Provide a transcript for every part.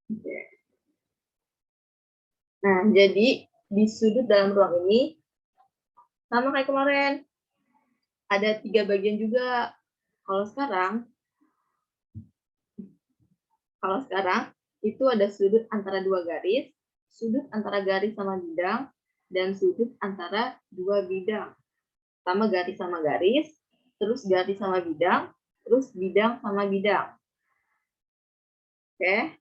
Oke. Nah, jadi di sudut dalam ruang ini sama kayak kemarin. Ada 3 bagian juga. Kalau sekarang itu ada sudut antara 2 garis, sudut antara garis sama bidang, dan sudut antara 2 bidang. Sama garis, terus garis sama bidang, terus bidang sama bidang. Oke.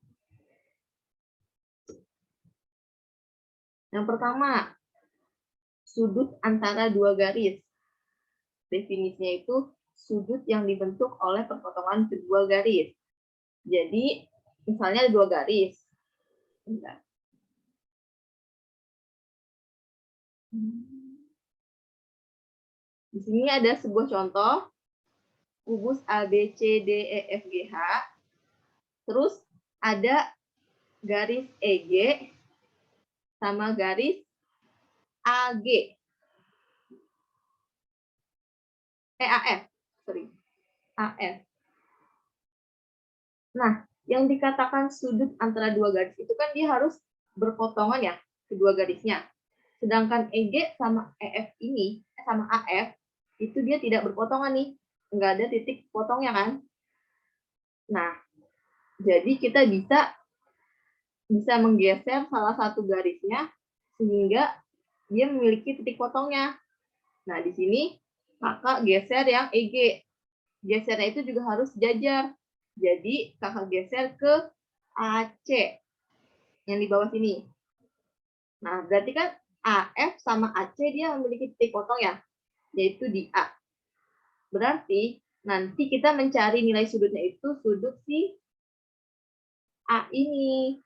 Yang pertama, sudut antara 2 garis. Definisinya itu sudut yang dibentuk oleh perpotongan kedua garis. Jadi, misalnya ada 2 garis. Bentar. Di sini ada sebuah contoh, kubus ABCDEFGH. Terus ada garis EG sama garis AG. AF, sorry. AF. Nah, yang dikatakan sudut antara 2 garis itu kan dia harus berpotongan ya, kedua garisnya. Sedangkan EG sama EF ini, sama AF, itu dia tidak berpotongan nih. Nggak ada titik potongnya kan. Nah, jadi kita bisa menggeser salah satu garisnya sehingga dia memiliki titik potongnya. Nah, di sini kakak geser yang EG. Gesernya itu juga harus sejajar. Jadi kakak geser ke AC yang di bawah sini. Nah, berarti kan AF sama AC dia memiliki titik potong ya, yaitu di A. Berarti nanti kita mencari nilai sudutnya itu sudut si A ini.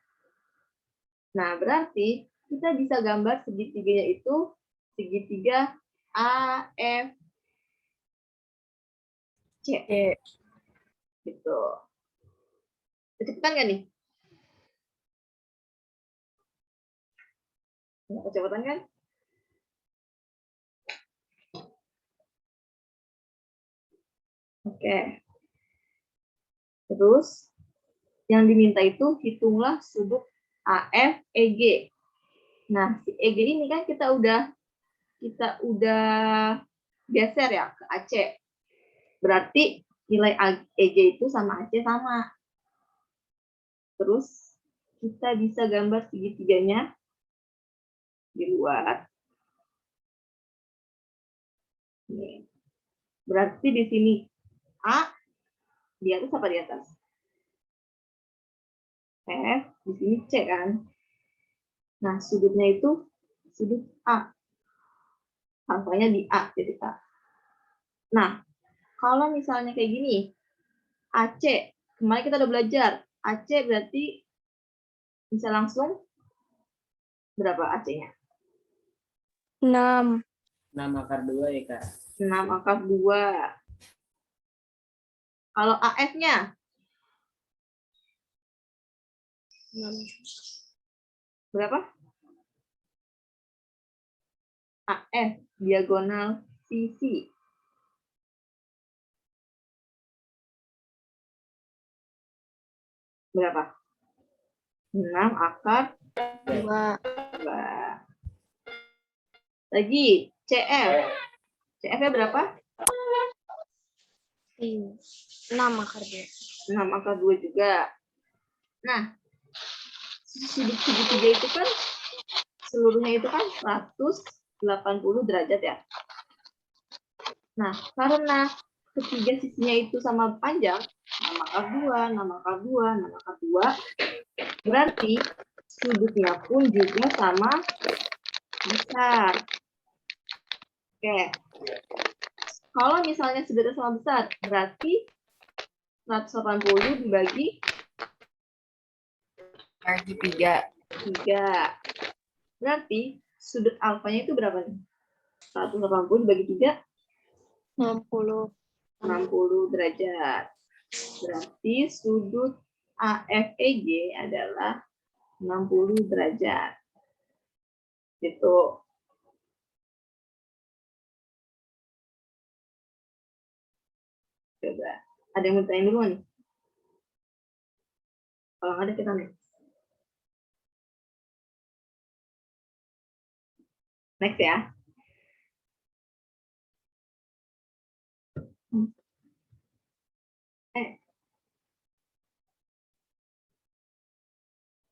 Nah, berarti kita bisa gambar segitiganya itu segitiga AFC. Gitu. Kecepatan nggak nih? Kecepatan kan? Oke. Terus yang diminta itu hitunglah sudut AFEG. Nah, si EG ini kan kita udah geser ya ke AC. Berarti nilai EG itu sama AC sama. Terus kita bisa gambar segitiganya di luar. Nih. Berarti di sini A di atas apa di atas? F, di sini C kan. Nah, sudutnya itu sudut A. Angkanya di A, jadi A. Nah, kalau misalnya kayak gini, AC, kemarin kita udah belajar, AC berarti bisa langsung berapa AC-nya? 6. 6 akar 2 ya, Kak. 6 akar 2. Kalau AF-nya? 6. Berapa? AF, diagonal sisi. Berapa? 6 akar 2. 2. Lagi, CF. CF-nya berapa? 6 akar 2. 6 akar 2 juga. Nah, sudut segitiga itu kan seluruhnya itu kan 180 derajat ya. Nah, karena ketiga sisinya itu sama panjang, 6 akar 2, 6 akar 2, 6 akar 2, berarti sudutnya pun juga sama besar. Oke. Kalau misalnya sudutnya sama besar, berarti 180 dibagi 3. 3. Berarti sudut alfanya itu berapa nih? 180 dibagi 3? 60. 60 derajat. Berarti sudut AFEG adalah 60 derajat. Gitu. Coba. Ada yang mau tanya dulu nih? Kalau nggak ada kita nih. Next ya.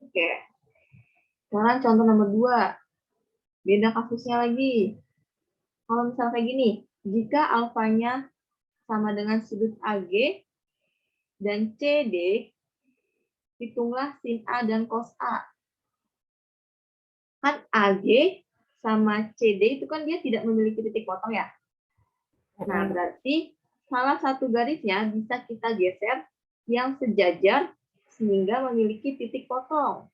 Oke. Sekarang contoh nomor 2. Beda kasusnya lagi. Kalau misalnya kayak gini, jika alfanya sama dengan sudut AG dan CD, hitunglah sin A dan cos A. Kan AG sama CD itu kan dia tidak memiliki titik potong ya. Nah, berarti salah satu garisnya bisa kita geser yang sejajar sehingga memiliki titik potong.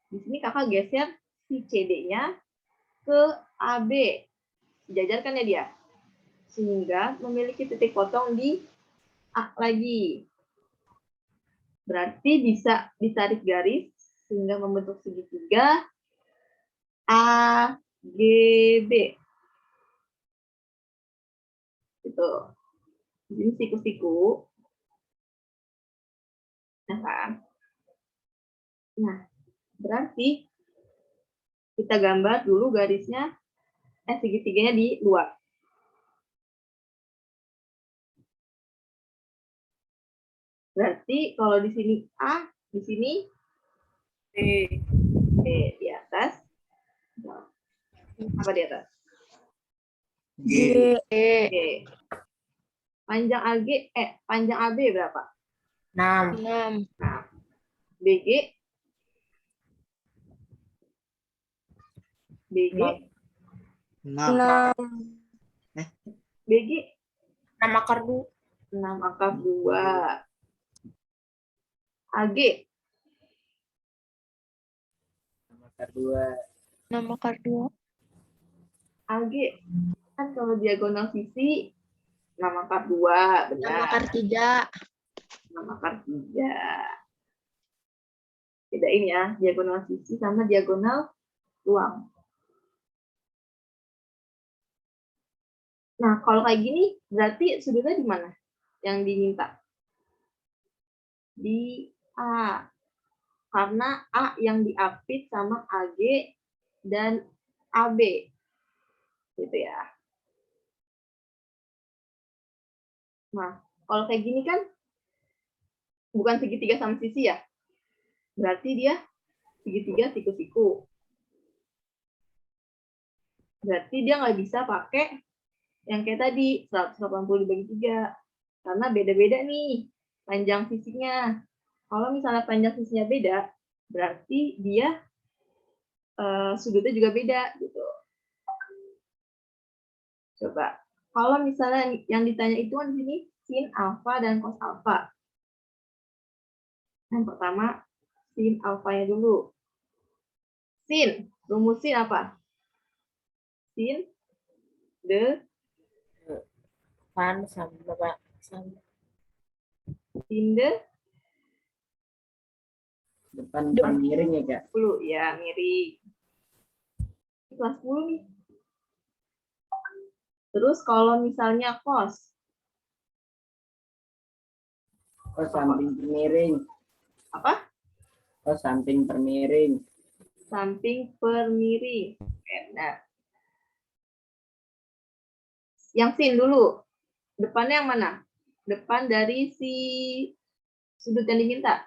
Di sini kakak geser si CD-nya ke AB. Sejajar kan ya dia? Sehingga memiliki titik potong di A lagi. Berarti bisa ditarik garis sehingga membentuk segitiga AGB. Gitu. Ini siku-siku. Nah, kan? Nah, berarti kita gambar dulu garisnya, segitiganya di luar. Berarti kalau di sini A, di sini B di atas. Apa di atas? G. G. Panjang AB berapa? 6. Nah, BG 6. BG 6 akar 2. 6 akar 2. AG 6 akar 2. 6 akar 2. AG kan kalau diagonal sisi 6 akar 2, 6 benar. akar 3. 6 akar 3. Bedain ya, diagonal sisi sama diagonal ruang. Nah, kalau kayak gini, berarti sudutnya di mana yang diminta? Di A. Karena A yang diapit sama AG dan AB. Gitu ya. Nah, kalau kayak gini kan bukan segitiga sama sisi ya. Berarti dia segitiga siku-siku. Berarti dia nggak bisa pakai yang kayak tadi, 180 dibagi 3. Karena beda-beda nih panjang sisinya. Kalau misalnya panjang sisinya beda, berarti dia sudutnya juga beda gitu. Coba, kalau misalnya yang ditanya itu kan di sini sin alfa dan cos alfa. Yang pertama, sin alfanya dulu. Sin, rumus sin apa? Sin Depan sama sin de Depan miring ya, Kak? 10. Ya, miring. Kelas 10 nih. Terus kalau misalnya cos. Oh, samping per miring. Apa? Oh, samping per miring. Samping per miring. Nah. Yang sin dulu. Depannya yang mana? Depan dari si sudut yang diminta.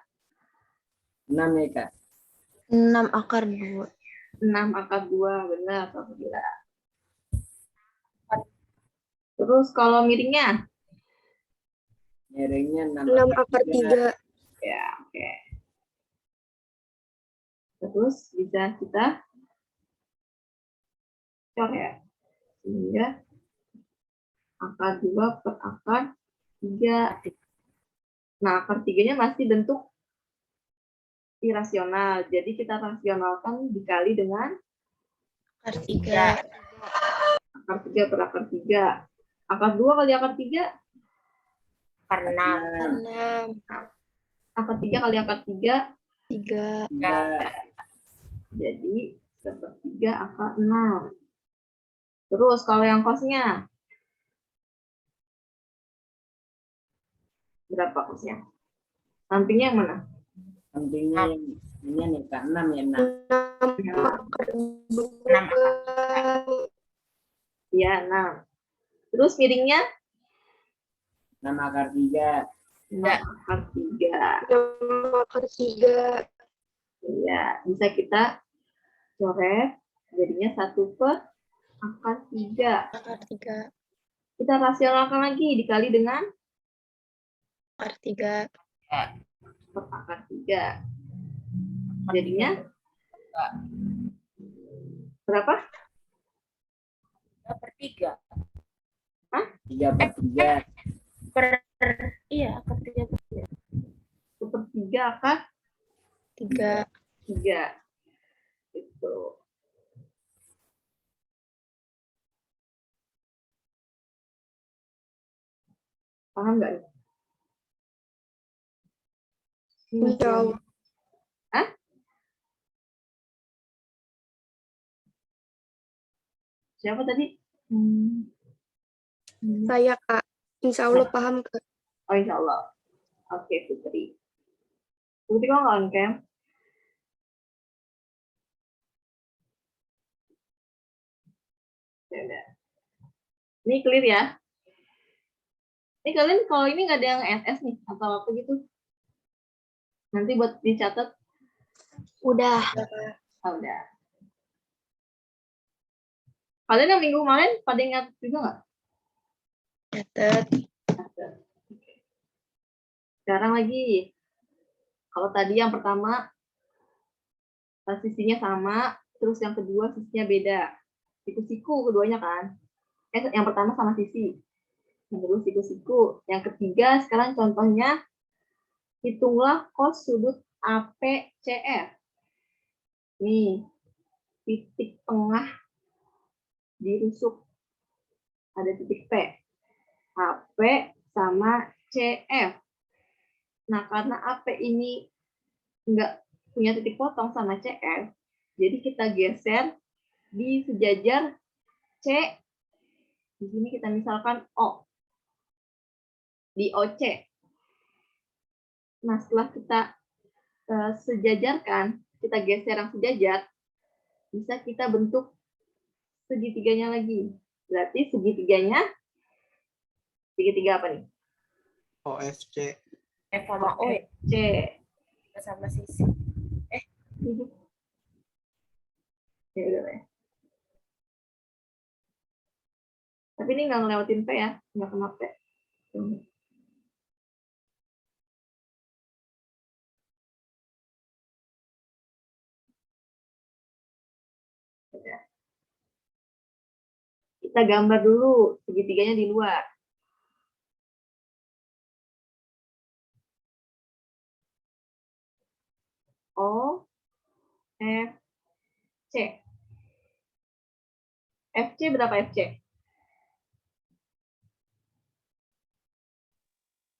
6 ya, Kak? 6 akar 2. 6 akar 2. Benar, alhamdulillah. Terus kalau miringnya? Miringnya 6 akar 3. Ya, oke. Terus bisa kita cor ya. Sehingga akar 2 per akar 3. Nah, akar 3-nya masih bentuk irasional. Jadi kita rasionalkan dikali dengan Akar 3. akar 3 per akar 3. Akar 2 kali akar 3? Akar 6. Akar 3 kali akar 3? 3. Jadi sepertiga akar 6. Terus kalau yang kosnya? Berapa kosnya? Sampingnya yang mana? Sampingnya yang ini nih, Kak. 6 ya, 6. 6 akar 2. Ya, 6. Terus miringnya 6 akar 3. 6 akar 3. 6 akar 3. Ya, bisa kita coret jadinya 1/akar 3. Akar 3. Kita rasionalkan lagi dikali dengan Akar 3. 1/akar 3. Jadinya berapa? 3/3. 3/3. Iya, akar 3/3. 3. 1/3. Itu. Paham nggak nih? Insya Allah. Hah? Siapa tadi? Saya, Kak. Insya Allah paham, Kak. Oh, insya Allah. Oke, Putri. Putri kok nggak on cam? Ya udah. Ini clear ya? Ini kalian kalau ini nggak ada yang SS nih atau apa gitu? Nanti buat dicatat. Udah. Oh, udah. Kalian yang minggu kemarin pada ingat juga nggak? Catat. Oke. Sekarang lagi. Kalau tadi yang pertama sisinya sama, terus yang kedua sisinya beda. Siku-siku keduanya kan. Yang pertama sama sisi. Yang kedua siku-siku. Yang ketiga sekarang contohnya hitunglah cos sudut APCF. Nih, titik tengah dirusuk. Ada titik P. AP sama CF. Nah, karena AP ini enggak punya titik potong sama CF, jadi kita geser di sejajar C. Di sini kita misalkan O. Di OC. Nah, setelah kita sejajarkan, kita geser yang sejajar, bisa kita bentuk segitiganya lagi. Berarti segitiga apa nih? OFC. F sama O ya? C. Sama sisi. Ya udah ya. Tapi ini nggak ngelewatin P ya, nggak kena P. Kita gambar dulu segitiganya di luar. O, F, C. FC berapa FC?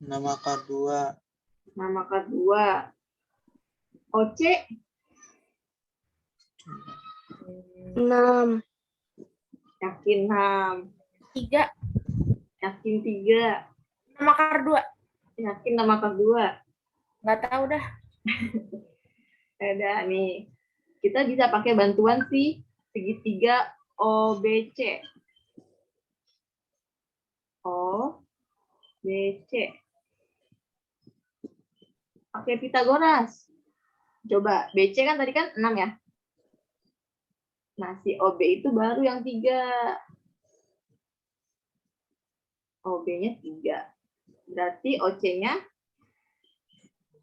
6 akar 2. 6 akar 2. OC 6. yakin 6. 3. Yakin 3. 6 akar 2. Yakin 6 akar 2. Nggak tahu dah. Ada nih. Kita bisa pakai bantuan si segitiga OBC. OBC. Pakai Pitagoras. Coba, BC kan tadi kan 6 ya. Nah, si OB itu baru yang 3. OB-nya 3. Berarti OC-nya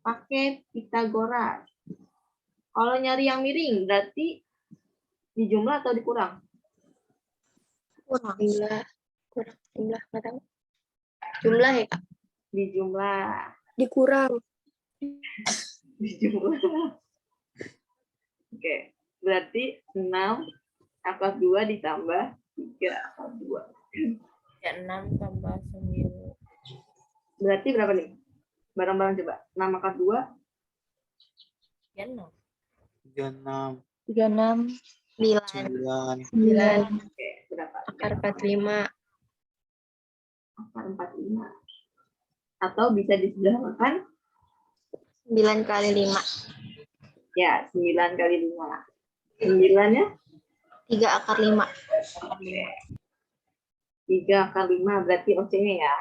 pakai Pitagoras. Kalau nyari yang miring, berarti dijumlah atau dikurang? Kurang. Jumlah. Nggak tahu. Jumlah ya, Kak? Dijumlah. Dikurang. Dijumlah. Oke, berarti 6 akar 2 ditambah 3 akar 2. Ya, 6 tambah 9. Berarti berapa nih? Barang-barang coba. 6 akar 2. Ya, 6. 36. 36. 9. 9. Oke, berapa? Akar 45. Akar 45. Atau bisa disederhanakan 9 kali 5. ya 9 kali 5. 9-nya 3 akar 5. oke. 3 kali 5 berarti OC-nya ya.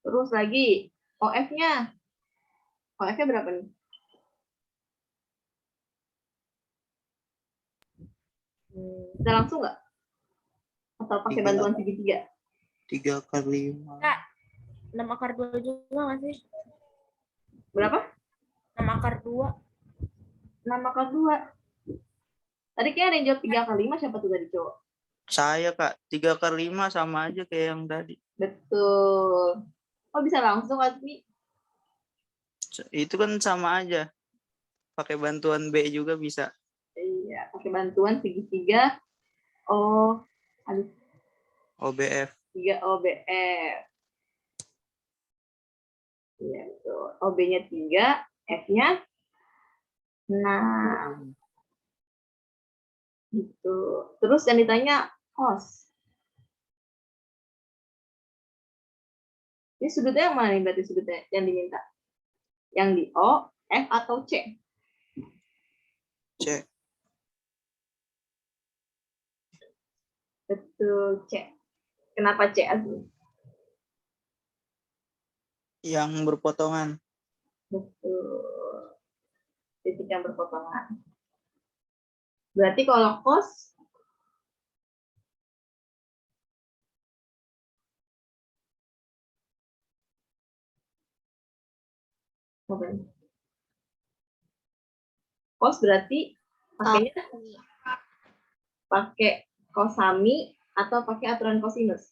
Terus lagi OF-nya. OF-nya berapa nih? Bisa langsung nggak? Atau pakai 3. bantuan segitiga? 3 kali 5. Kak, 6 akar 2 juga nggak sih? Berapa? 6 akar 2. 6 akar 2. Tadi kayak ada yang jawab 3 kali 5, siapa tuh tadi cowok? Saya, Kak. 3 kali 5 sama aja kayak yang tadi. Betul. Oh, bisa langsung, Azmi? Itu kan sama aja. Pakai bantuan B juga bisa. Iya, pakai bantuan segitiga. Oh, ada OBF. 3 OBF. Iya, betul. OB-nya 3, F-nya 6. Gitu. Terus yang ditanya cos. Ini sudutnya yang mana nih berarti sudutnya yang diminta? Yang di O, F, atau C? C. Betul, C. Kenapa C, Azmi? Yang berpotongan. Betul. Titik yang berpotongan. Berarti kalau cos, apa ini? Cos berarti pakainya pakai kosami atau pakai aturan kosinus?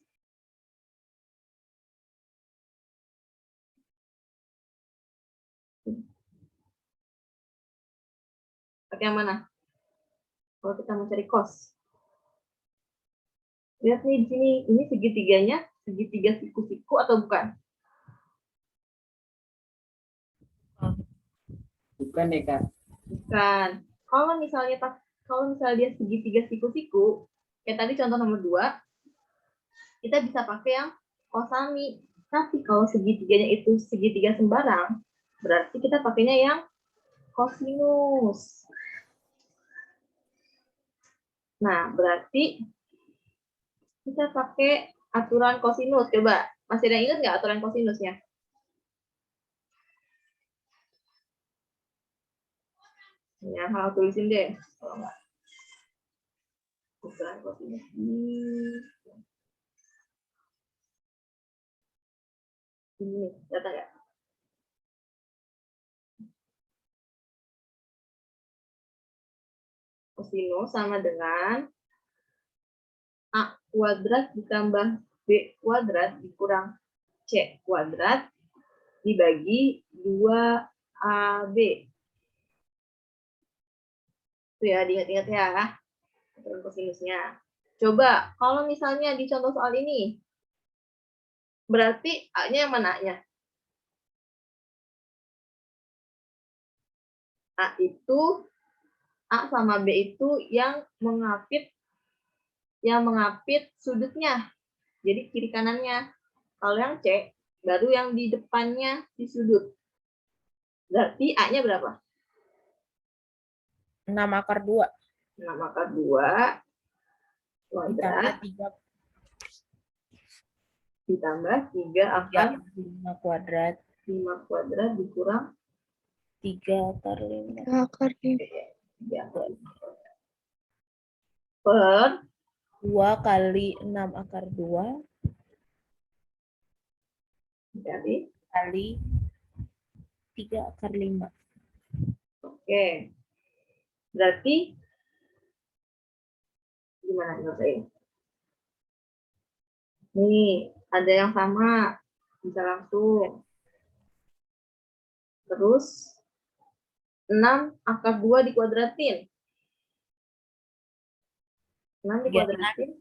Pakai yang mana? Kalau kita mau cari cos. Lihat nih di sini, ini segitiganya segitiga siku-siku atau bukan? Bukan deh, Kak. Bukan. Kalau misalnya dia segitiga siku-siku, kayak tadi contoh nomor 2, kita bisa pakai yang kosami. Tapi kalau segitiganya itu segitiga sembarang, berarti kita pakainya yang kosinus. Nah, berarti kita pakai aturan kosinus. Coba, masih ada yang ingat nggak aturan kosinusnya? Ya, hal tulisin deh. Kalau nggak. Aturan kosinus. Ini, data nggak? Kosinus sama dengan A kuadrat ditambah B kuadrat dikurang C kuadrat dibagi 2AB. Itu ya, diingat-ingat ya, aturan kosinusnya. Coba, kalau misalnya di contoh soal ini, berarti A-nya yang mana A-nya? A itu, A sama B itu yang mengapit sudutnya. Jadi kiri kanannya. Kalau yang C, baru yang di depannya di sudut. Berarti A-nya berapa? 6 akar 2. 6 akar 2 kuadrat ditambah 3 akar 5 kuadrat. 5 kuadrat dikurang 3 akar 5. 3 akar 5. 3 akar 5 kuadrat. Per 2 kali 6 akar 2 dari kali 3 akar 5. oke. Berarti gimana nyelesain? Nih, ada yang sama. Bisa langsung. Terus 6 akar 2 dikuadratin. 6 dikuadratin.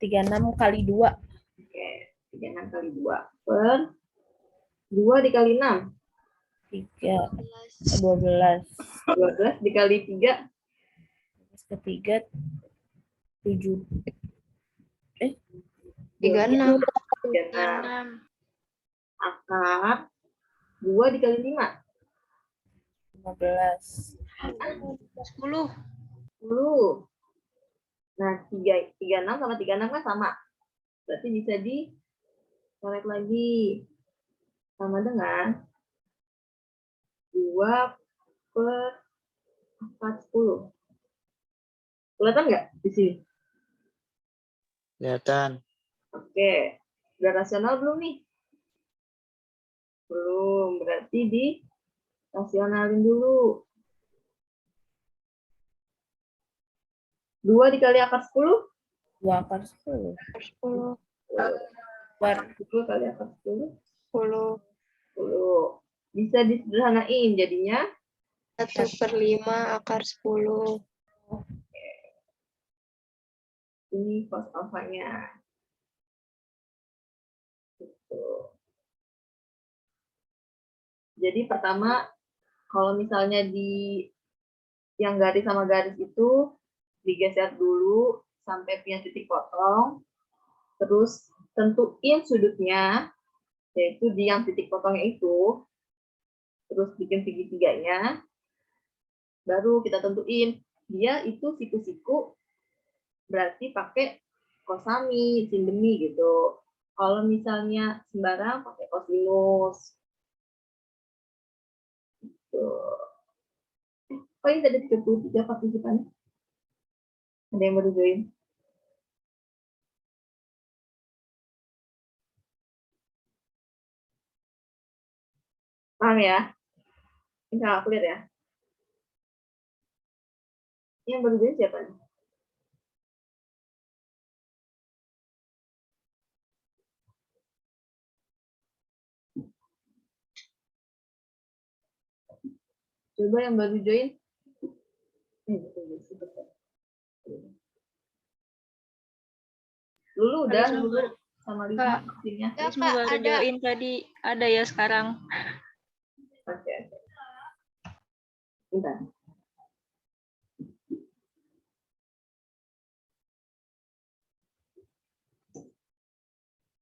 36 kali 2. Oke, 36 kali 2 per 2 dikali 6. 12. 12 dikali 3. Ketiga 7. 36. 36. Akar 2 dikali 5. 15. 10. 10. Nah, 36 sama 36 kan sama. Berarti bisa dicoret lagi. Sama dengan 2/410. Kelihatan nggak di sini? Kelihatan. Oke. Udah rasional belum nih? Belum. Berarti dirasionalin dulu. 2 dikali akar 10? 2 akar 10. 10, 10 kali akar 10? 10, 10. Bisa disederhanain. Jadinya 1/5 akar 10. ini cos alfanya. Gitu. Jadi pertama, kalau misalnya di yang garis sama garis itu digeser dulu sampai punya titik potong, terus tentuin sudutnya, yaitu di yang titik potongnya itu, terus bikin segitiganya, baru kita tentuin dia itu siku-siku, berarti pakai kosami, sindemi gitu. Kalau misalnya sembarang pakai kosinus. Tuh. Oh, ini ada 33 partisipan. Ada yang baru join. Paham ya? Ini aku lihat ya. Yang baru join siapa nih? Coba yang baru join. Dulu udah, dulu sama Lisa Kak. vaksinnya. Ya, Risma Kak, baru ada. join tadi, ada ya sekarang. Oke. Bentar.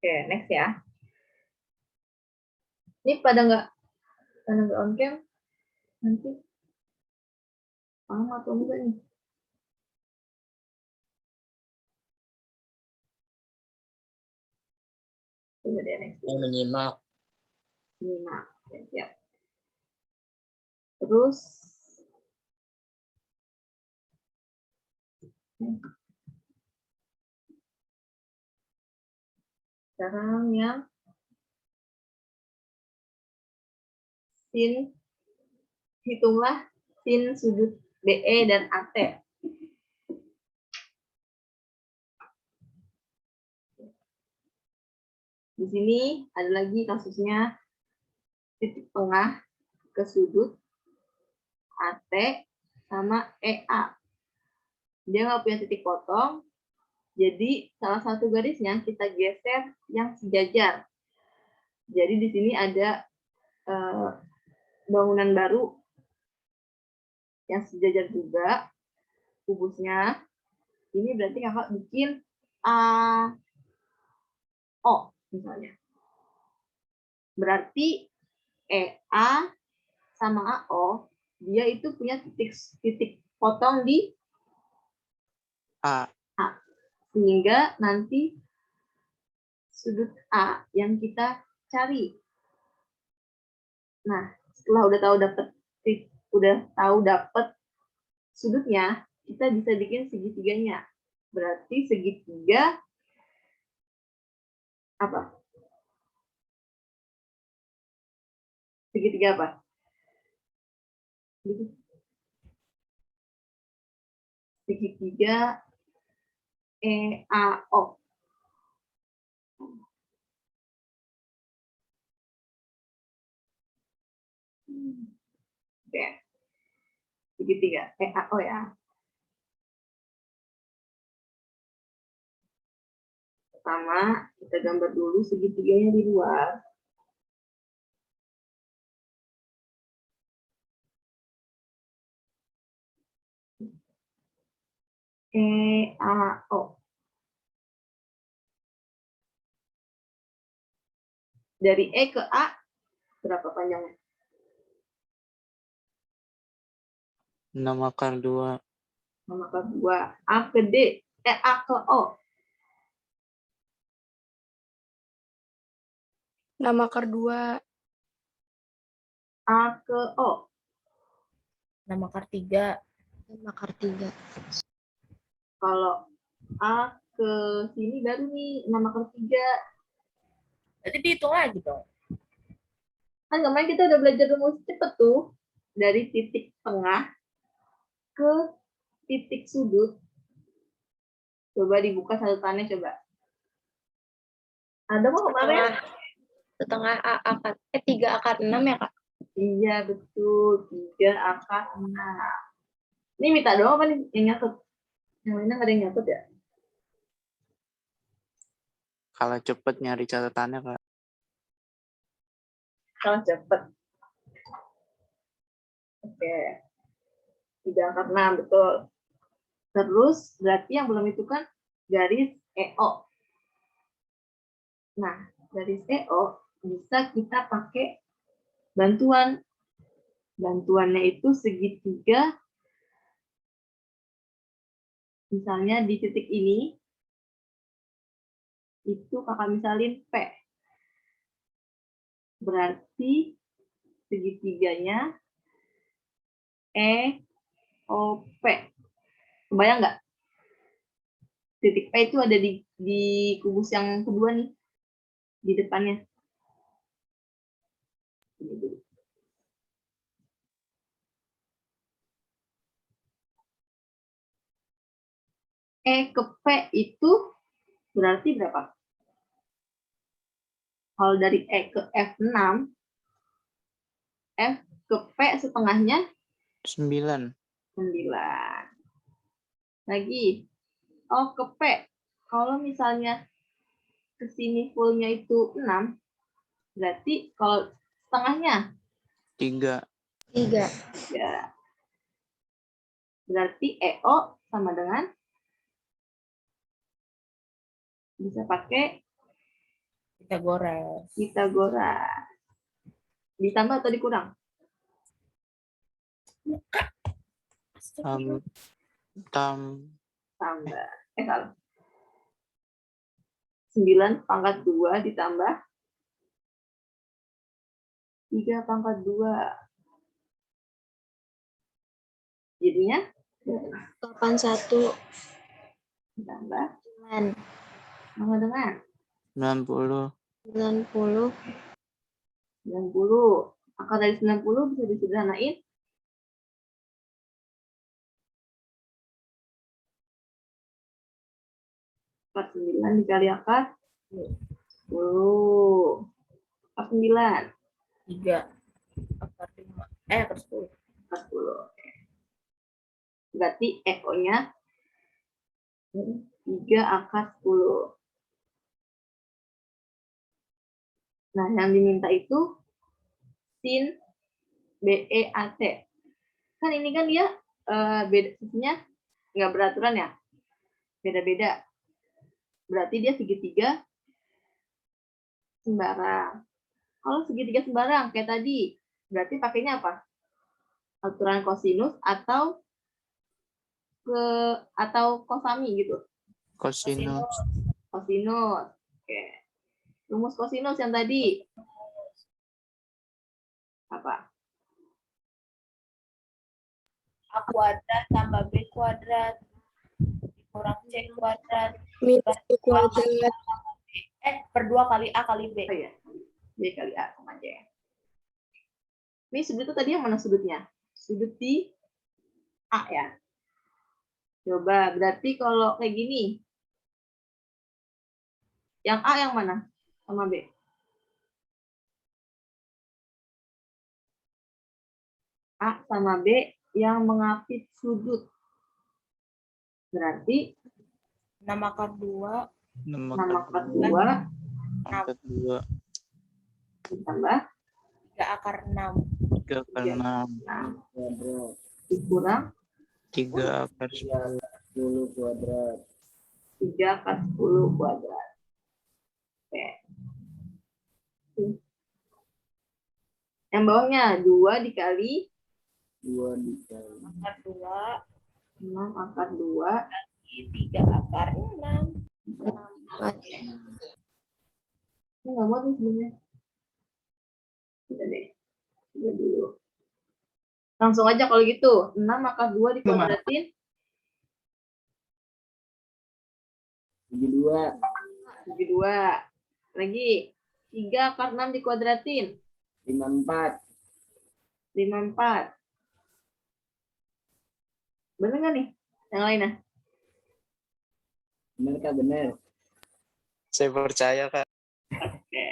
Oke, next ya. Ini pada nggak on cam nanti paham atau enggak nih? Coba deh next. Menyimak. Nah, oke, siap. Terus sekarang yang sin, hitunglah sin sudut BE dan AT. Di sini ada lagi kasusnya titik tengah ke sudut AT sama EA. Dia nggak punya titik potong, jadi salah satu garisnya kita geser yang sejajar. Jadi di sini ada bangunan baru yang sejajar juga kubusnya. Ini berarti kakak bikin O misalnya. Berarti EA sama AO dia itu punya titik potong di A. Sehingga nanti sudut A yang kita cari. Nah, setelah udah tahu dapat sudutnya, kita bisa bikin segitiganya. Berarti segitiga apa? Segitiga apa? Segitiga EAO. Oke. Segitiga EAO ya. Pertama, kita gambar dulu segitiganya di luar. EAO. Dari E ke A, berapa panjangnya? 6 akar 2. 6 akar 2. A ke D, A ke O. 6 akar 2. A ke O. 6 akar 3. 6 akar 3. Kalau A ke sini baru nih 6 akar 3. Berarti dihitung lagi dong. Kan kemarin kita udah belajar rumus cepet tuh. Dari titik tengah ke titik sudut. Coba dibuka catatannya coba. Ada kok kemarin? Setengah A akar 3 akar 6 ya, Kak? Iya, betul. 3 akar 6. Ini minta doang apa nih yang nyatut? Yang lainnya nggak ada yang nyatut ya? Kalau cepet nyari catatannya, Kak. Kalau cepet. Oke. 3 akar 6, betul. Terus, berarti yang belum itu kan garis EO. Nah, garis EO bisa kita pakai bantuan. Bantuannya itu segitiga. Misalnya di titik ini, itu kakak misalin P. Berarti segitiganya EOP. Kebayang nggak? Titik P itu ada di kubus yang kedua nih. Di depannya. Ini dulu. E ke P itu berarti berapa? Kalau dari E ke F6, F ke P setengahnya 9. 9. Lagi, O ke P. Kalau misalnya ke sini fullnya itu 6, berarti kalau setengahnya 3. 3. ya berarti EO sama dengan bisa pakai Pitagoras. Pitagoras. Ditambah atau dikurang? Tambah. Salah. 9 pangkat 2 ditambah 3 pangkat 2. Jadinya 81. ditambah 9. sama dengan 90. 90. 90. Akar dari 90 bisa disederhanain. Akar 9 dikali akar 10. Akar 9. 3 akar 5. Akar 10. Akar 10. Berarti EO-nya 3 akar 10. Nah, yang diminta itu sin BEAC. Kan ini kan dia beda sisinya nggak beraturan ya, beda-beda. Berarti dia segitiga sembarang. Kalau segitiga sembarang kayak tadi, berarti pakainya apa? Aturan kosinus atau kosami gitu. Kosinus. Kosinus. Oke. Rumus kosinus yang tadi apa? A kuadrat tambah B kuadrat kurang C kuadrat Minus B kuadrat. per 2 kali A kali B. Oh iya, B kali A sama aja ya. Ini sudut itu tadi yang mana sudutnya? Sudut di A ya. Coba, berarti kalau kayak gini, yang A yang mana? Sama B? A sama B yang mengapit sudut. Berarti 6 akar 2 6 6 akar 2 pangkat 2. ditambah 3 akar 6. 3 akar 6. Kuadrat. dikurang 3 akar 10 kuadrat. 3 akar 10 kuadrat. Oke. Yang bawahnya 2 dikali 2 dikali Akar 2 6 akar 2 3 akar 6. Ini nggak mau nih sebelumnya. Udah deh. Udah dulu. Langsung aja kalau gitu. 6 akar 2 dikuadratin. 72. 72. Lagi. 3 akar 6 dikuadratin. 54. 54. Bener nggak nih? Yang lainnya? Bener Kak, bener. Saya percaya, Kak. Oke.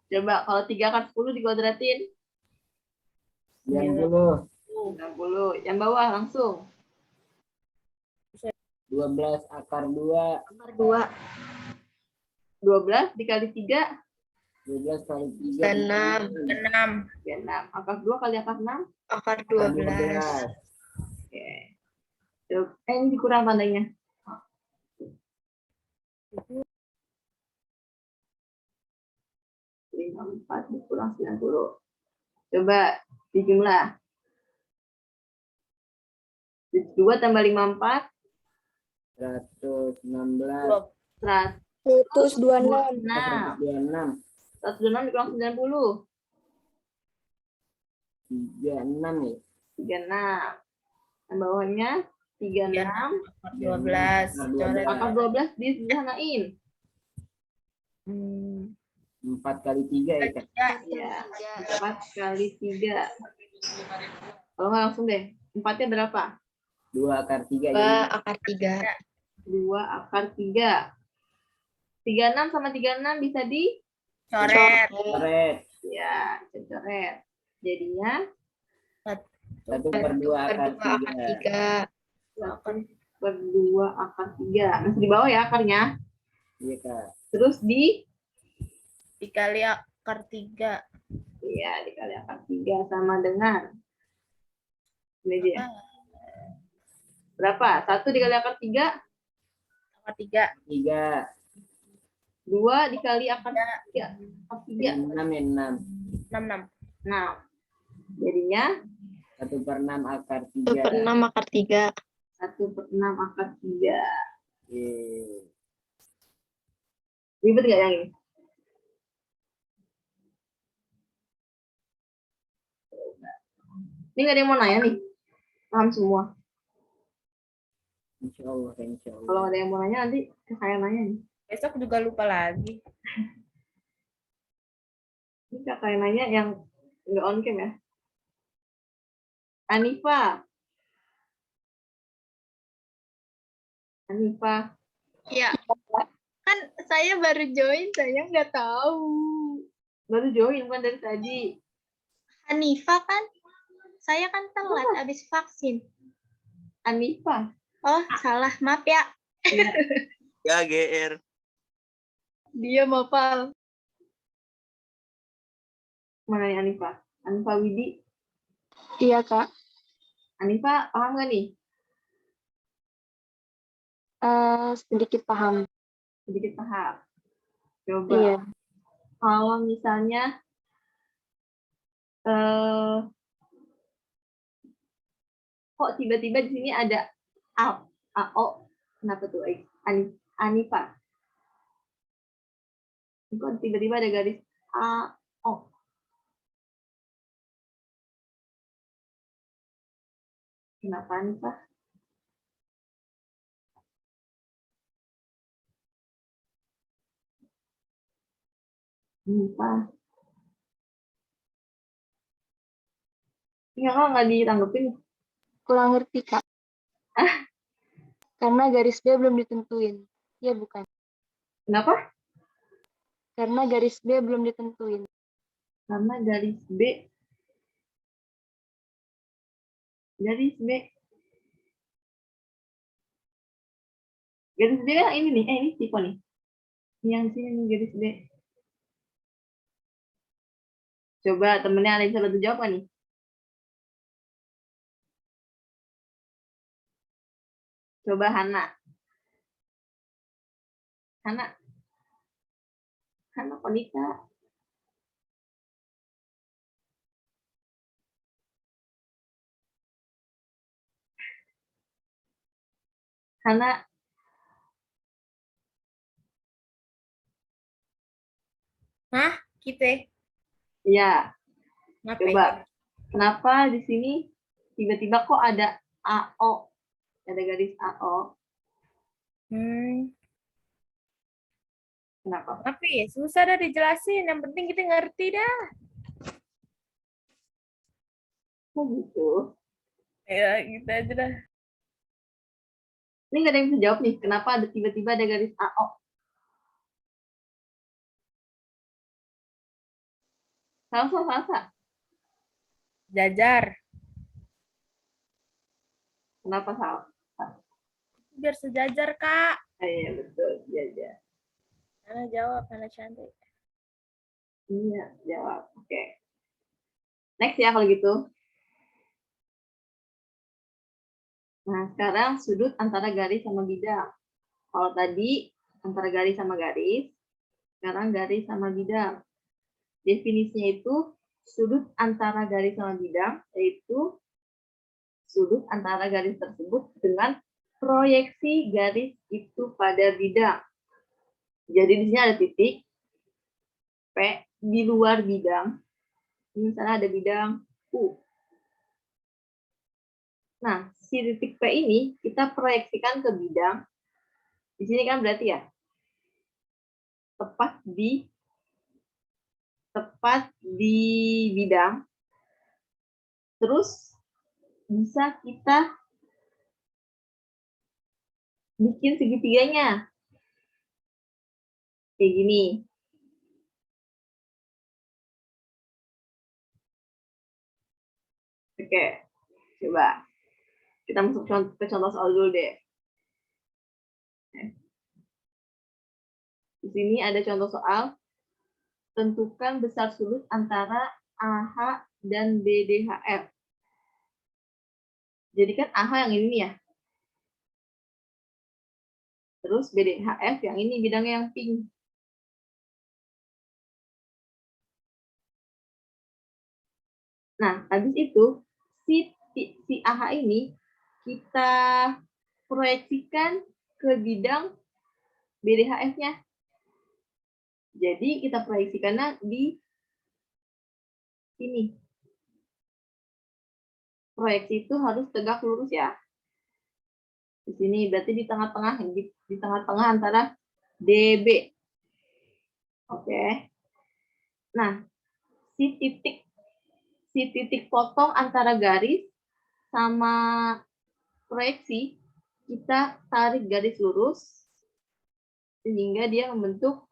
Coba kalau 3 akar 10 dikuadratin. 90. 60. Yang bawah langsung. 12 akar 2. Akar 2. 12 dikali 3. 12 kali 3. 6. 6. 6. Akar 2 kali akar 6. Akar 12. Oke. Coba, ini dikurang tandanya. 54 dikurang 90. Coba dijumlah. 2 tambah 54. 116. 126. 126. 126 dikurang 90. 36 ya. 36. Yang bawahnya 36. 12. Coret. Akar 12 disederhanain. 4 kali 3 ya Kak. Ya, 4 kali 3. Kalau nggak langsung deh. 4-nya berapa? 2 akar 3 2 ya. akar 3. 2 akar 3. 36 sama 36 bisa di? Coret. Coret. Ya, coret. Jadinya 1/2 akar 3. 1/2 akar 3. Masih di bawah ya akarnya. Iya Kak. Terus Dikali akar 3. ya dikali akar 3 sama dengan ini dia. Berapa? 1 dikali akar 3. Akar 3. 3. 2 dikali akar 3. Akar 3. 6 ya 6. 6. Nah, jadinya 1/6 akar 1/6 3. akar 3. 1/6 akar 3. Iya. Ribet nggak yang ini? Ini nggak ada yang mau nanya nih? Paham semua? Insya Allah, insya Allah. Kalau ada yang mau nanya nanti ke saya nanya nih. Besok juga lupa lagi. Ini kakak yang nanya yang nggak on cam ya. Anifa. Anifa. Iya. Kan saya baru join, saya nggak tahu. Baru join kan dari tadi. Hanifa kan? Saya kan telat habis vaksin. Anifa. Oh, salah. Maaf ya. Ya, GR. Dia mapal. Mana yang Anifa? Anifa Widi. Iya, Kak. Anifa paham nggak nih? Sedikit paham. Sedikit paham. Coba. Iya. Kalau misalnya kok tiba-tiba di sini ada AO. Kenapa tuh? Anifa. Kok tiba-tiba ada garis AO. Kenapa Anifa? Anifa. Ini kakak nggak ditanggepin. Kurang ngerti, Kak. Karena garis B belum ditentuin. Iya, bukan. Kenapa? Karena garis B belum ditentuin. Karena garis B. Garis B. Garis B kan ini nih. Ini tipe nih. Ini yang sini nih garis B. Coba temennya ada yang bisa bantu jawab nggak nih? Coba Hana. Hana. Hana Konita. Hana. Hah? Gitu ya? Iya, Kenapa? coba. Kenapa di sini tiba-tiba kok ada AO? Ada garis AO. Hmm, Kenapa? apa ya? Susah dah dijelasin. Yang penting kita ngerti dah. Kok gitu? Ya, gitu aja dah. Ini nggak ada yang bisa jawab nih. Kenapa ada tiba-tiba ada garis AO? Salsa. Jajar. Kenapa salah? Biar sejajar, Kak. Iya, betul. Iya. Mana jawab, mana cantik. Iya, jawab. Oke. Next ya kalau gitu. Nah, sekarang sudut antara garis sama bidang. Kalau tadi antara garis sama garis, sekarang garis sama bidang. Definisinya itu sudut antara garis sama bidang, yaitu sudut antara garis tersebut dengan proyeksi garis itu pada bidang. Jadi di sini ada titik P di luar bidang. Ini misalnya ada bidang U. Nah, si titik P ini kita proyeksikan ke bidang. Di sini kan berarti ya tepat di bidang. Terus bisa kita bikin segitiganya. Kayak gini. Oke, coba. Kita masuk ke contoh soal dulu deh. Di sini ada contoh soal. Tentukan besar sudut antara AH dan BDHF. Jadi kan AH yang ini ya. Terus BDHF yang ini bidangnya yang pink. Nah, habis itu si AH ini kita proyeksikan ke bidang BDHF-nya. Jadi kita proyeksikannya di sini. Proyeksi itu harus tegak lurus ya. Di sini berarti di tengah-tengah antara DB. Oke. Nah, si titik potong antara garis sama proyeksi kita tarik garis lurus sehingga dia membentuk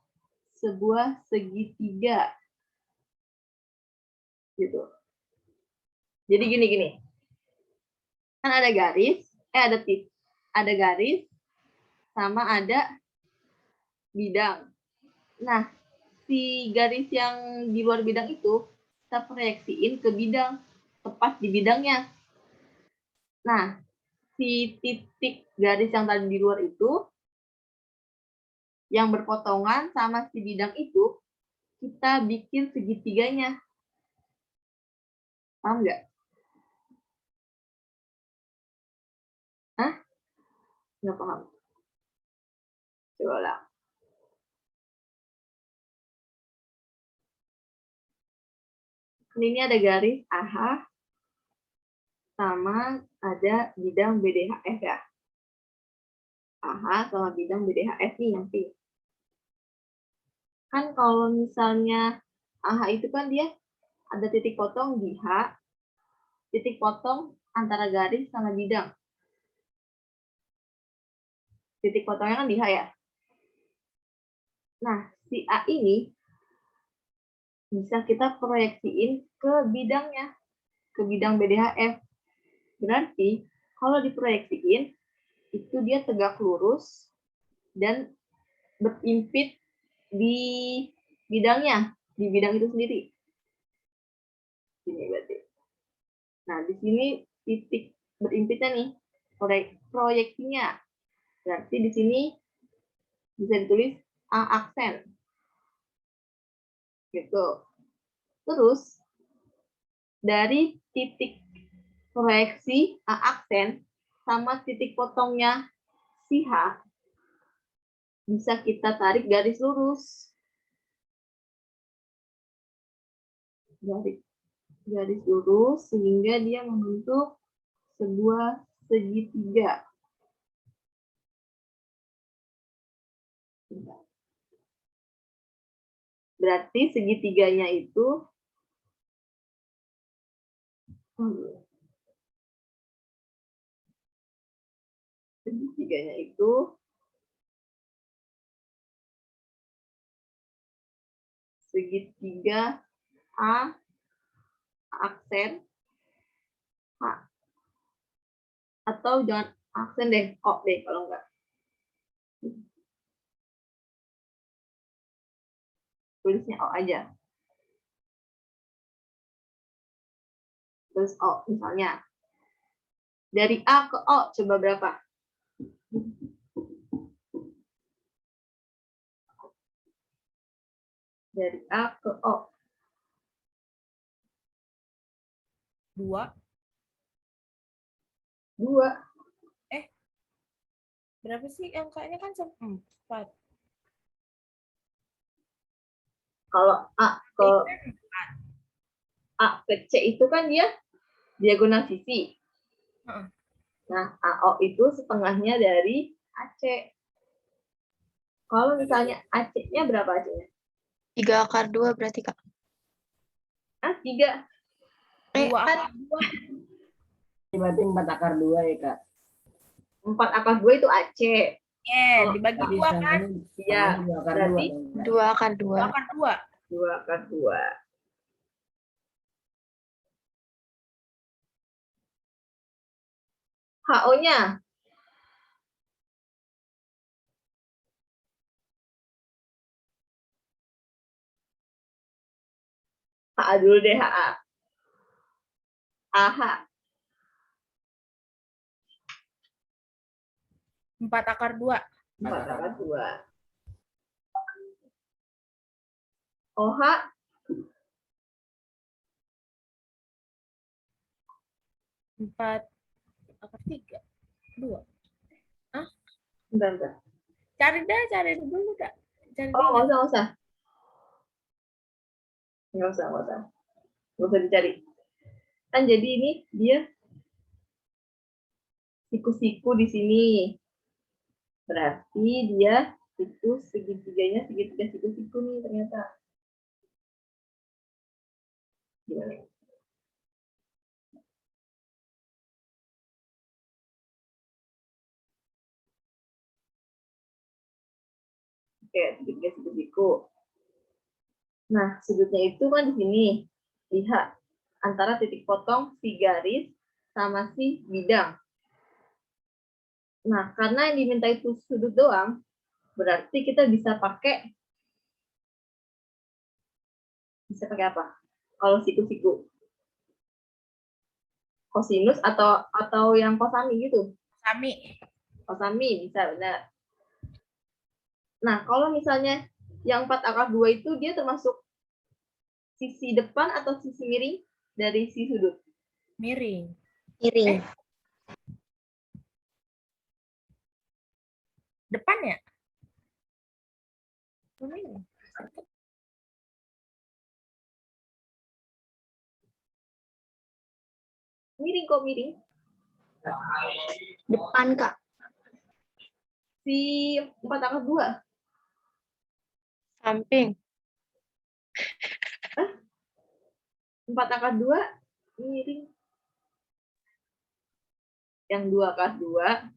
sebuah segitiga. Gitu. Jadi gini. Kan ada garis, ada garis sama ada bidang. Nah, si garis yang di luar bidang itu kita proyeksiin ke bidang, tepat di bidangnya. Nah, si titik garis yang tadi di luar itu yang berpotongan sama si bidang itu kita bikin segitiganya. Paham nggak? Hah? Nggak paham. Coba ulang. Ini ada garis AH sama ada bidang BDHF ya. AH sama bidang BDHF nih yang pink. Kan kalau misalnya AH itu kan dia ada titik potong di H, titik potong antara garis sama bidang. Titik potongnya kan di H ya. Nah, si A ini bisa kita proyeksiin ke bidangnya, ke bidang BDHF. Berarti kalau diproyeksiin, itu dia tegak lurus dan berimpit di bidangnya, di bidang itu sendiri. Ini berarti. Nah, di sini titik berimpitnya nih, proyeksinya. Berarti di sini bisa ditulis A aksen. Gitu. Terus, dari titik proyeksi A aksen sama titik potongnya si H, bisa kita tarik garis lurus. garis lurus sehingga dia membentuk sebuah segitiga. Berarti segitiganya itu segitiga A aksen H, atau jangan aksen deh, O deh kalau enggak. Tulisnya O aja. Terus O misalnya. Dari A ke O coba berapa? Dari A ke O. 2. 2. Berapa sih angkanya kan 4. Kalau A ke C itu kan dia diagonal sisi. Heeh. Nah, AO itu setengahnya dari AC. Kalau misalnya AC-nya berapa AC-nya? 3/2 berarti, Kak. 3. 2 kan akar 2. Berarti 4/2 ya, Kak. 4/2 itu AC. Dibagi Tapi 2 kan? Iya, berarti 2/2. 2 akar 2. 2/2. HO-nya HA dulu deh, HA. AH 4/2. 4/2. OH 4/3. 2. bentar. Cari dulu dah. Cari Oh, dulu. nggak usah. Nggak usah dicari. Kan jadi ini dia siku-siku di sini. Berarti dia itu segitiganya segitiga siku-siku nih ternyata. Gimana? Oke, segitiga siku-siku. Nah, sudutnya itu kan di sini. Lihat antara titik potong si garis sama si bidang. Nah, karena yang diminta itu sudut doang, berarti kita bisa pakai apa? Kalau siku-siku. Kosinus atau yang kosami gitu. Kosami bisa, benar. Nah, kalau misalnya yang 4/2 itu dia termasuk sisi depan atau sisi miring dari si sudut? Miring. Depan ya? Miring. Miring kok, miring. Depan, Kak. Si 4/2. Samping. 4/2 miring. Yang 2/2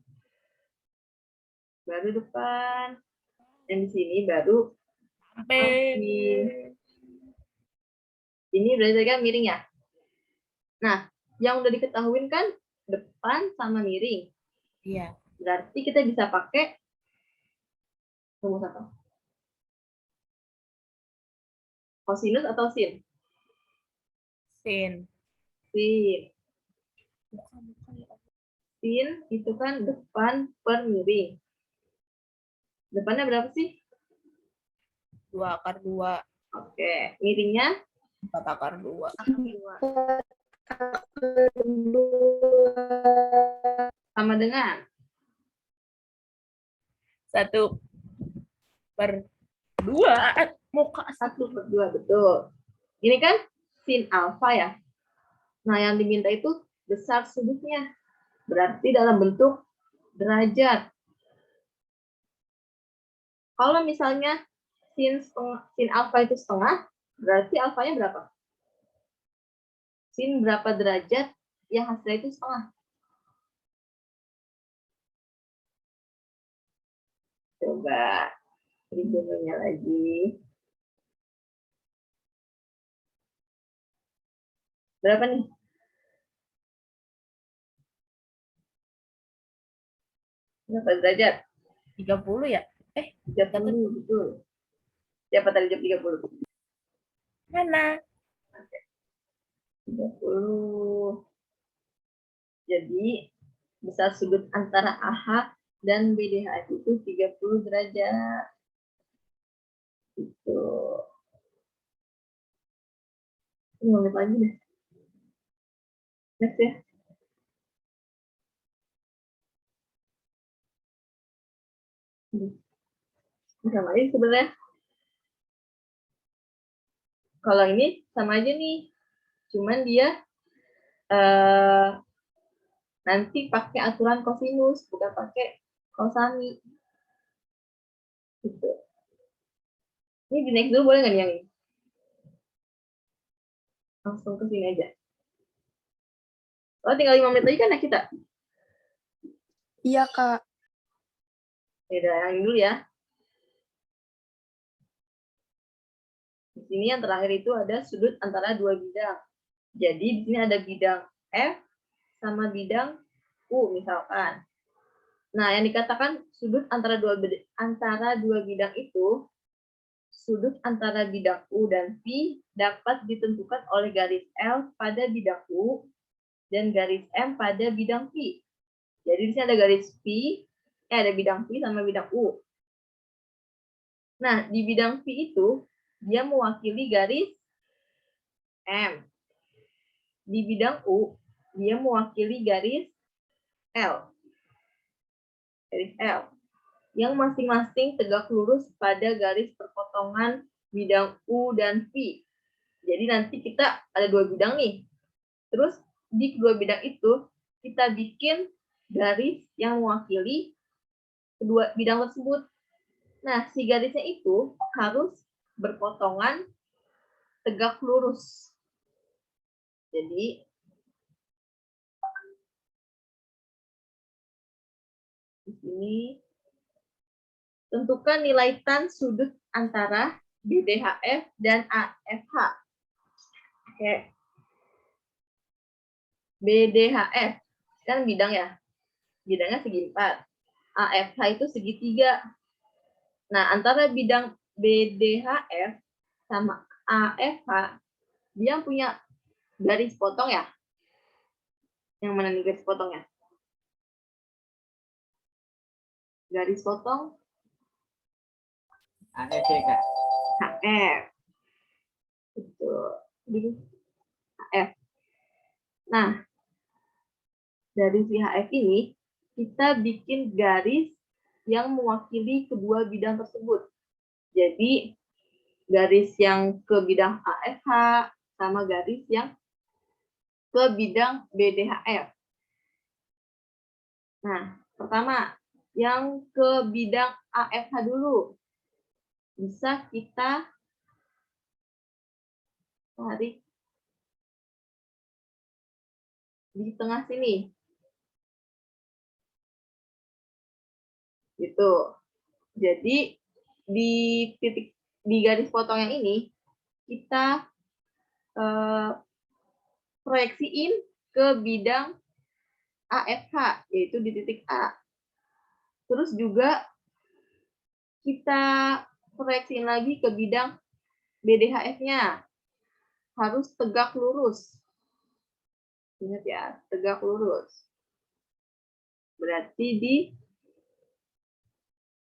baru depan. Dan di sini baru samping. Ini berarti kan miring ya. Nah, yang udah diketahui kan depan sama miring. Iya. Berarti kita bisa pakai rumus apa? Kosinus atau sin? Sin. Sin itu kan depan per miring. Depannya berapa sih? 2/2. Oke, miringnya 4/2. sama dengan 1/2. Muka 1/2, betul. Ini kan sin alfa ya. Nah, yang diminta itu besar sudutnya. Berarti dalam bentuk derajat. Kalau misalnya sin alfa itu setengah, berarti alfanya berapa? Sin berapa derajat yang hasilnya itu setengah? Coba berikutnya lagi. Berapa nih? Berapa derajat? 30 ya? 30, betul. Siapa tadi jawab 30? Mana? 30. Jadi, besar sudut antara AH dan BDH itu 30 derajat. Itu. Ini lagi deh. Next ya. Sama aja sebenarnya. Kalau ini sama aja nih. Cuman dia nanti pakai aturan kosinus, bukan pakai kosami. Gitu. Ini di next dulu boleh nggak nih yang ini? Langsung ke sini aja. Oh, tinggal 5 menit lagi kan ya kita? Iya, Kak. Udah, yang ini dulu ya. Di sini yang terakhir itu ada sudut antara dua bidang. Jadi di sini ada bidang F sama bidang U misalkan. Nah, yang dikatakan sudut antara dua bidang itu, sudut antara bidang U dan P dapat ditentukan oleh garis L pada bidang U dan garis M pada bidang P. Jadi di sini ada garis P, ada bidang P sama bidang U. Nah, di bidang P itu dia mewakili garis M. Di bidang U dia mewakili garis L. Garis L. Yang masing-masing tegak lurus pada garis perpotongan bidang U dan P. Jadi nanti kita ada dua bidang nih. Terus di kedua bidang itu kita bikin garis yang mewakili kedua bidang tersebut. Nah, si garisnya itu harus berpotongan tegak lurus. Jadi di sini tentukan nilai tan sudut antara BDHF dan AFH. Oke. BDHF kan bidang ya. Bidangnya segi 4. AFH itu segi 3. Nah, antara bidang BDHF sama AFH dia punya garis potong ya. Yang mana nih garis potongnya? Garis potong AF ya kak. HF. Itu. Jadi HF. Nah, dari si HF ini kita bikin garis yang mewakili kedua bidang tersebut. Jadi garis yang ke bidang AFH sama garis yang ke bidang BDHF. Nah, pertama yang ke bidang AFH dulu. Bisa kita tarik di tengah sini. Gitu. Jadi di garis potong yang ini kita proyeksiin ke bidang AFH, yaitu di titik A. Terus juga kita proyeksiin lagi ke bidang BDHF-nya. Harus tegak lurus. Ingat ya, tegak lurus. Berarti di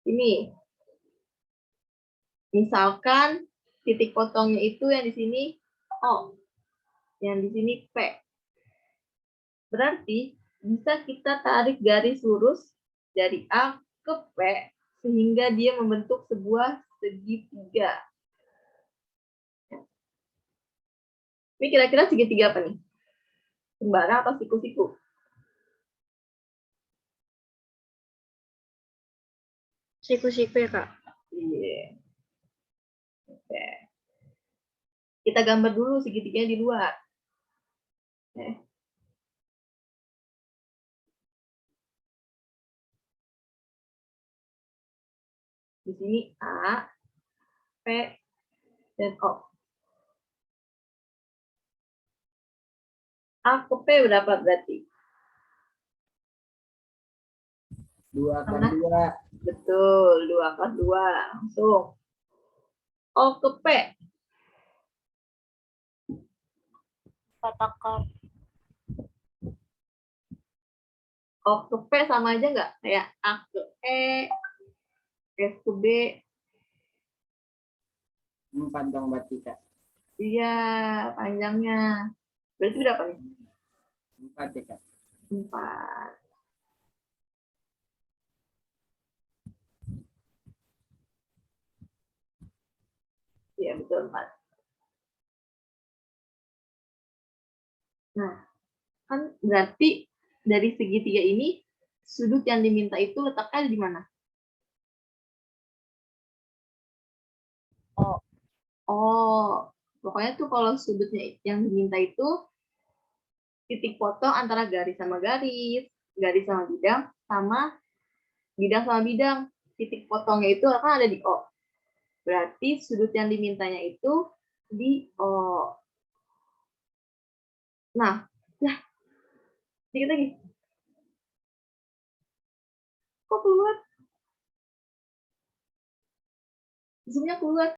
ini. Misalkan titik potongnya itu yang di sini O, yang di sini P. Berarti bisa kita tarik garis lurus dari A ke P sehingga dia membentuk sebuah segitiga. Ini kira-kira segitiga apa nih? Sembara atau siku-siku? Siku-siku ya, Kak. Iya. Oke. Kita gambar dulu segitiganya di luar. Oke. Di sini A, P, dan O. A ke P berapa berarti? 2/2. Betul, 2/2. Langsung. O ke P. 4 akar. O ke P sama aja nggak? Kayak A ke E, F ke B. 4 dong berarti, Kak. Iya, panjangnya. Berarti berapa nih? 4 ya, Kak. 4. Iya, betul 4. Nah, kan berarti dari segitiga ini, sudut yang diminta itu letaknya di mana? O. Oh, pokoknya tuh kalau sudutnya yang diminta itu titik potong antara garis sama garis, garis sama bidang sama bidang. Titik potongnya itu akan ada di O. Berarti sudut yang dimintanya itu di O. Nah, ya, dikit lagi. Kok keluar? Zoom-nya keluar.